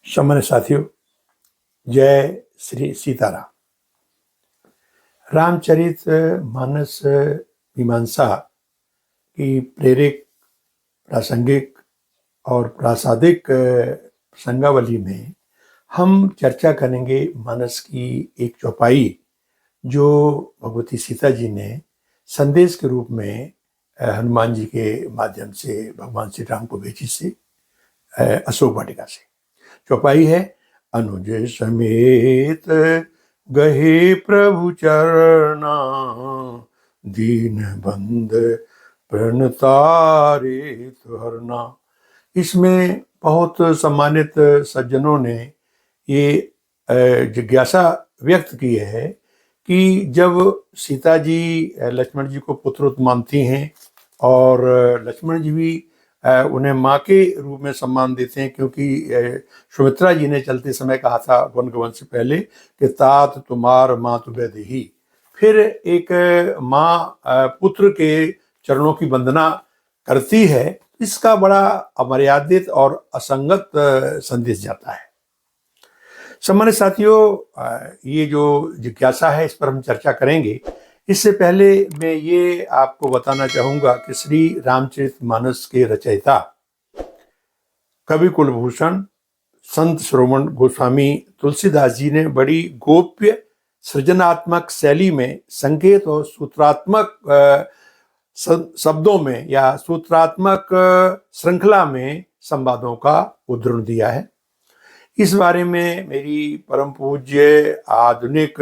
सम्मानित साथियों, जय श्री सीताराम। रामचरित मानस मीमांसा की प्रेरक, प्रासंगिक और प्रासादिक प्रसंगावली में हम चर्चा करेंगे मानस की एक चौपाई जो भगवती सीता जी ने संदेश के रूप में हनुमान जी के माध्यम से भगवान श्री राम को भेजी से अशोक वाटिका से। चौपाई है, अनुज समेत गहे प्रभु चरना, दीन बंद प्रणतारे हरना। इसमें बहुत सम्मानित सज्जनों ने ये जिज्ञासा व्यक्त की है कि जब सीता जी लक्ष्मण जी को पुत्र मानती हैं और लक्ष्मण जी भी उन्हें माँ के रूप में सम्मान देते हैं, क्योंकि सुमित्रा जी ने चलते समय कहा था वन गमन से पहले कि तात तुम्हार माँ तुबे देही। फिर एक माँ पुत्र के चरणों की वंदना करती है। इसका बड़ा अमर्यादित और असंगत संदेश जाता है। सम्मानित साथियों, ये जो जिज्ञासा है इस पर हम चर्चा करेंगे। इससे पहले मैं ये आपको बताना चाहूँगा कि श्री रामचरितमानस के रचयिता कवि कुलभूषण संत श्रवण गोस्वामी तुलसीदास जी ने बड़ी गोप्य सृजनात्मक शैली में संकेत और सूत्रात्मक शब्दों में या सूत्रात्मक श्रृंखला में संवादों का उद्धरण दिया है। इस बारे में मेरी परम पूज्य आधुनिक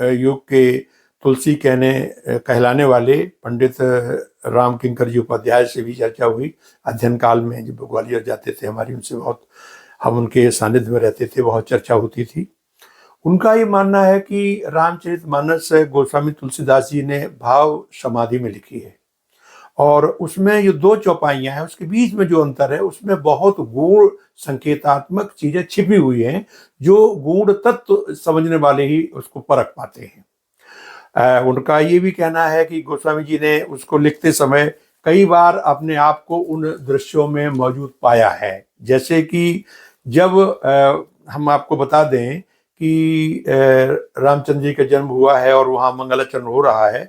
युग के तुलसी कहलाने वाले पंडित राम किंकर जी उपाध्याय से भी चर्चा हुई। अध्ययन काल में जब ग्वालियर जाते थे हमारी उनसे बहुत, हम उनके सानिध्य में रहते थे, बहुत चर्चा होती थी। उनका ये मानना है कि रामचरितमानस गोस्वामी तुलसीदास जी ने भाव समाधि में लिखी है और उसमें ये दो चौपाइयाँ हैं, उसके बीच में जो अंतर है उसमें बहुत गूढ़ संकेतात्मक चीजें छिपी हुई हैं जो गूढ़ तत्व समझने वाले ही उसको परख पाते हैं। उनका ये भी कहना है कि गोस्वामी जी ने उसको लिखते समय कई बार अपने आप को उन दृश्यों में मौजूद पाया है। जैसे कि जब हम आपको बता दें कि रामचंद्र जी का जन्म हुआ है और वहाँ मंगलाचरण हो रहा है,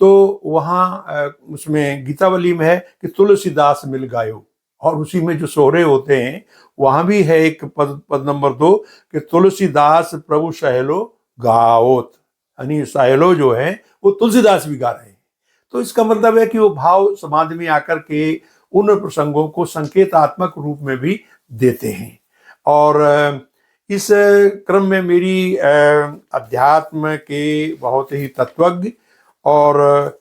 तो वहाँ उसमें गीतावली में है कि तुलसीदास मिल गायो, और उसी में जो सोहरे होते हैं वहाँ भी है एक पद नंबर 2 कि तुलसीदास प्रभु सहेलो गाओत, यानी सहेलो जो है वो तुलसीदास भी गा रहे हैं। तो इसका मतलब है कि वो भाव समाधि में आकर के उन प्रसंगों को संकेतात्मक रूप में भी देते हैं। और इस क्रम में मेरी अध्यात्म के बहुत ही तत्वज्ञ और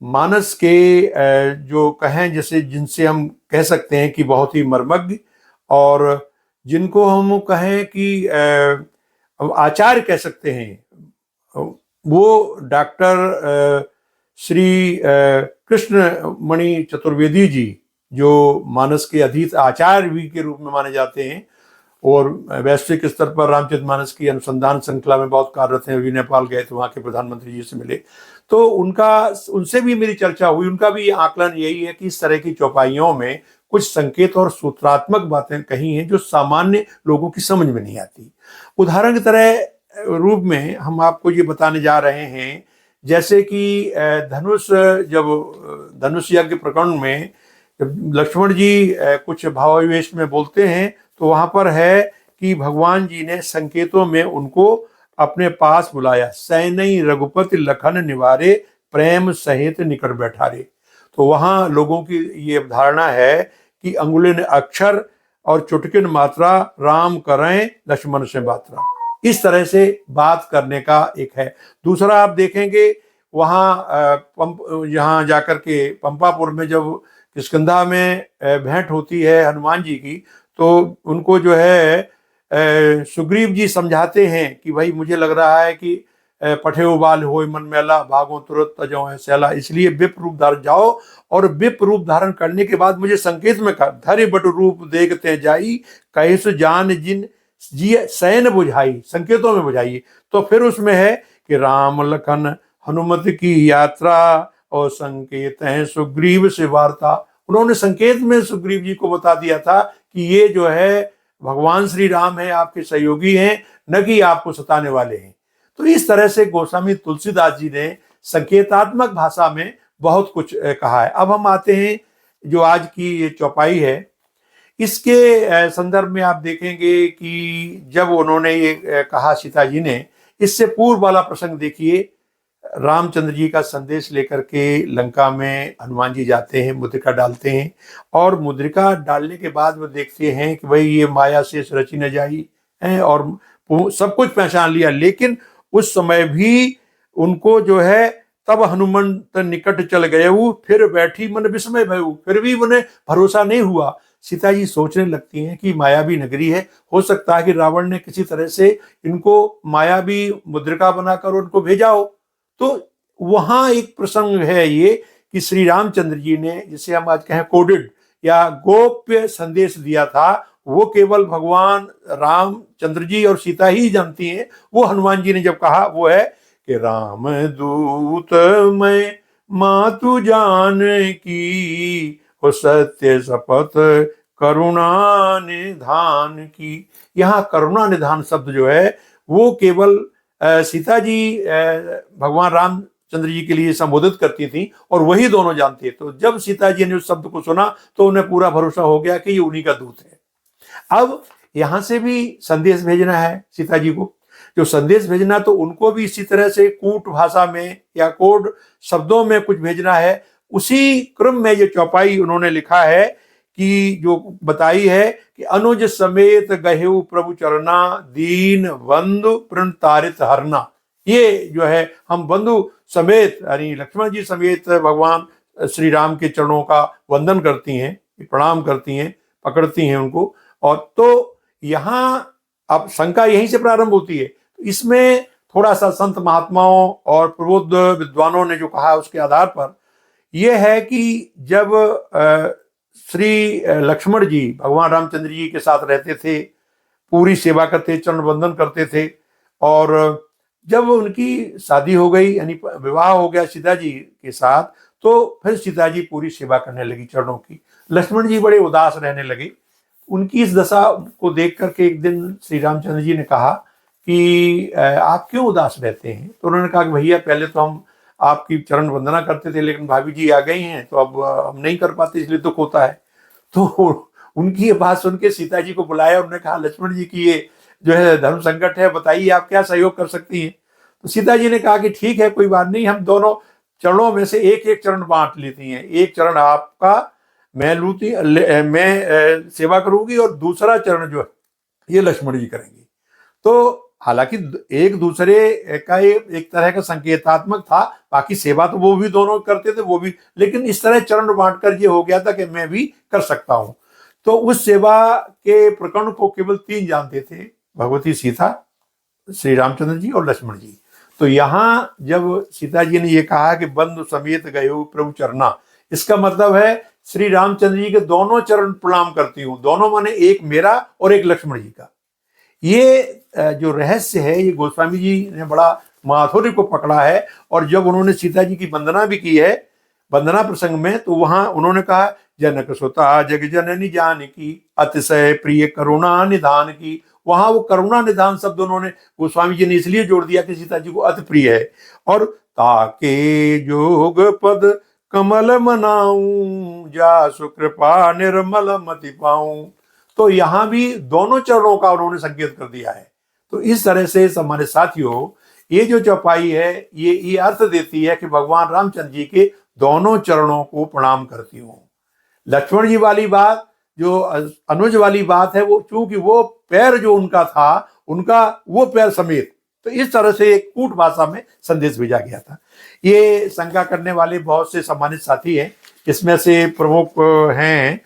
मानस के जो कहें जैसे जिनसे हम कह सकते हैं कि बहुत ही मर्मज्ञ और जिनको हम कहें कि आचार्य कह सकते हैं, वो डॉक्टर श्री कृष्णमणि चतुर्वेदी जी, जो मानस के अधीत आचार्य भी के रूप में माने जाते हैं और वैश्विक स्तर पर रामचरितमानस की अनुसंधान श्रृंखला में बहुत कार्यरत हैं। अभी नेपाल गए तो वहाँ के प्रधानमंत्री जी से मिले, तो उनसे भी मेरी चर्चा हुई। उनका भी आकलन यही है कि इस तरह की चौपाइयों में कुछ संकेत और सूत्रात्मक बातें कही हैं जो सामान्य लोगों की समझ में नहीं आती। उदाहरण की तरह रूप में हम आपको ये बताने जा रहे हैं, जैसे कि धनुष यज्ञ प्रकरण में जब लक्ष्मण जी कुछ भावावेश में बोलते हैं तो वहां पर है कि भगवान जी ने संकेतों में उनको अपने पास बुलाया, सैनई रघुपति लखन निवारे प्रेम सहित निकट बैठारे। तो वहां लोगों की ये धारणा है कि अंगुलिन अक्षर और चुटकिन मात्रा राम करें लक्ष्मण से बात्रा, इस तरह से बात करने का एक है। दूसरा आप देखेंगे वहाँ यहाँ जाकर के पंपापुर में जब किष्किंधा में भेंट होती है हनुमान जी की, तो उनको जो है सुग्रीव जी समझाते हैं कि भाई मुझे लग रहा है कि पठे उबाल हो मन मेला भागो तुरंत तजो है सैला, इसलिए विप रूप धारण जाओ और विप रूप धारण करने के बाद मुझे संकेत में कर धरि बट रूप देखते जाई कहिस जान जिन जी सैन बुझाई, संकेतों में बुझाइए। तो फिर उसमें है कि राम लखन हनुमत की यात्रा और संकेत हैं सुग्रीव से वार्ता। उन्होंने संकेत में सुग्रीव जी को बता दिया था कि ये जो है भगवान श्री राम है, आपके सहयोगी हैं, न कि आपको सताने वाले हैं। तो इस तरह से गोस्वामी तुलसीदास जी ने संकेतात्मक भाषा में बहुत कुछ कहा है। अब हम आते हैं जो आज की ये चौपाई है, इसके संदर्भ में आप देखेंगे कि जब उन्होंने ये कहा सीता जी ने, इससे पूर्व वाला प्रसंग देखिए। रामचंद्र जी का संदेश लेकर के लंका में हनुमान जी जाते हैं, मुद्रिका डालते हैं, और मुद्रिका डालने के बाद वो देखते हैं कि भाई ये माया से रची न जाई है, और सब कुछ पहचान लिया। लेकिन उस समय भी उनको जो है, तब हनुमंत निकट चल गए वो, फिर बैठी मन विस्मय भयउ, फिर भी उन्हें भरोसा नहीं हुआ। सीता जी सोचने लगती हैं कि मायावी नगरी है, हो सकता है कि रावण ने किसी तरह से इनको मायावी मुद्रिका बनाकर उनको भेजा हो। तो वहां एक प्रसंग है ये कि श्री रामचंद्र जी ने, जिसे हम आज कहें कोडेड या गोप्य संदेश दिया था, वो केवल भगवान रामचंद्र जी और सीता ही जानती हैं। वो हनुमान जी ने जब कहा वो है कि राम दूत मैं मातु जान की, हो सत्य शपथ करुणा निधान की। यहाँ करुणा निधान शब्द जो है वो केवल सीता जी भगवान रामचंद्र जी के लिए संबोधित करती थी, और वही दोनों जानती है। तो जब सीता जी ने उस शब्द को सुना तो उन्हें पूरा भरोसा हो गया कि ये उन्हीं का दूत है। अब यहां से भी संदेश भेजना है सीता जी को। जो संदेश भेजना, तो उनको भी इसी तरह से कूट भाषा में या कोड शब्दों में कुछ भेजना है। उसी क्रम में ये चौपाई उन्होंने लिखा है कि जो बताई है कि अनुज समेत गहेउ प्रभु चरना, दीन बंधु प्रणतारित हरना। ये जो है, हम बंधु समेत यानी लक्ष्मण जी समेत भगवान श्री राम के चरणों का वंदन करती हैं, प्रणाम करती हैं, पकड़ती हैं उनको। और तो यहाँ अब शंका यहीं से प्रारंभ होती है। इसमें थोड़ा सा संत महात्माओं और प्रबुद्ध विद्वानों ने जो कहा उसके आधार पर यह है कि जब श्री लक्ष्मण जी भगवान रामचंद्र जी के साथ रहते थे, पूरी सेवा करते, चरण वंदन करते थे, और जब उनकी शादी हो गई यानी विवाह हो गया सीता जी के साथ, तो फिर सीता जी पूरी सेवा करने लगी चरणों की। लक्ष्मण जी बड़े उदास रहने लगे। उनकी इस दशा को देख करके एक दिन श्री रामचंद्र जी ने कहा कि आप क्यों उदास रहते हैं? तो उन्होंने कहा कि भैया पहले तो हम आपकी चरण वंदना करते थे, लेकिन भाभी जी आ गई हैं तो अब हम नहीं कर पाते, इसलिए दुख होता है। तो उनकी ये बात सुन के सीता जी को बुलाया, उन्होंने कहा लक्ष्मण जी की ये जो है धर्म संकट है, बताइए आप क्या सहयोग कर सकती हैं? तो सीता जी ने कहा कि ठीक है, कोई बात नहीं, हम दोनों चरणों में से एक एक चरण बांट लेती हैं। एक चरण आपका मैं लूती, मैं सेवा करूंगी, और दूसरा चरण जो है ये लक्ष्मण जी करेंगी। तो हालांकि एक दूसरे का एक तरह का संकेतात्मक था, बाकी सेवा तो वो भी दोनों करते थे, वो भी, लेकिन इस तरह चरण बांटकर ये हो गया था कि मैं भी कर सकता हूं। तो उस सेवा के प्रकरण को केवल 3 जानते थे, भगवती सीता, श्री रामचंद्र जी और लक्ष्मण जी। तो यहाँ जब सीता जी ने ये कहा कि बंधु समेत गए प्रभु चरना, इसका मतलब है श्री रामचंद्र जी के दोनों चरण प्रणाम करती हूँ। दोनों माने एक मेरा और एक लक्ष्मण जी का। ये जो रहस्य है, ये गोस्वामी जी ने बड़ा माधुर्य को पकड़ा है। और जब उन्होंने सीता जी की वंदना भी की है, वंदना प्रसंग में, तो वहां उन्होंने कहा जनक सुता जग जननी जानकी, अतिशय प्रिय करुणा निधान की। वहां वो करुणा निधान शब्द उन्होंने, गोस्वामी जी ने इसलिए जोड़ दिया कि सीता जी को अति प्रिय है। और ताके जोग पद कमल मनाऊं, जा सुकृपा निर्मल मति पाऊं। तो यहां भी दोनों चरणों का उन्होंने संकेत कर दिया है। तो इस तरह से हमारे साथियों, ये जो चौपाई है ये अर्थ देती है कि भगवान रामचंद्र जी के दोनों चरणों को प्रणाम करती हूँ। लक्ष्मण जी वाली बात, जो अनुज वाली बात है, वो चूंकि वो पैर जो उनका था, उनका वो पैर समेत, तो इस तरह से एक कूट भाषा में संदेश भेजा गया था। ये शंका करने वाले बहुत से सम्मानित साथी हैं। इसमें से प्रमुख हैं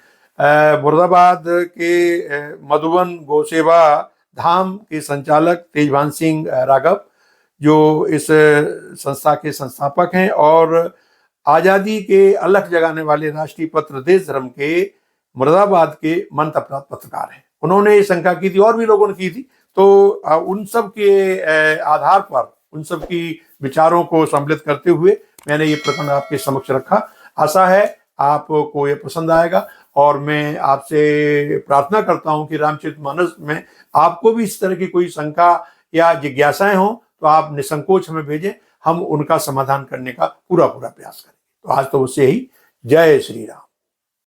मुरादाबाद के मधुबन गोसेवा धाम के संचालक तेजभान सिंह राघव, जो इस संस्था के संस्थापक हैं, और आज़ादी के अलख जगाने वाले राष्ट्रीय पत्र देश धर्म के मुरादाबाद के मंत्र प्राप्त पत्रकार हैं। उन्होंने ये शंका की थी और भी लोगों ने की थी। तो उन सब के आधार पर, उन सब की विचारों को सम्मिलित करते हुए मैंने ये प्रकरण आपके समक्ष रखा। आशा है आपको ये पसंद आएगा। और मैं आपसे प्रार्थना करता हूं कि रामचरितमानस में आपको भी इस तरह की कोई शंका या जिज्ञासाएं हो तो आप निसंकोच हमें भेजें, हम उनका समाधान करने का पूरा पूरा प्रयास करेंगे। तो आज तो उससे ही जय श्री राम।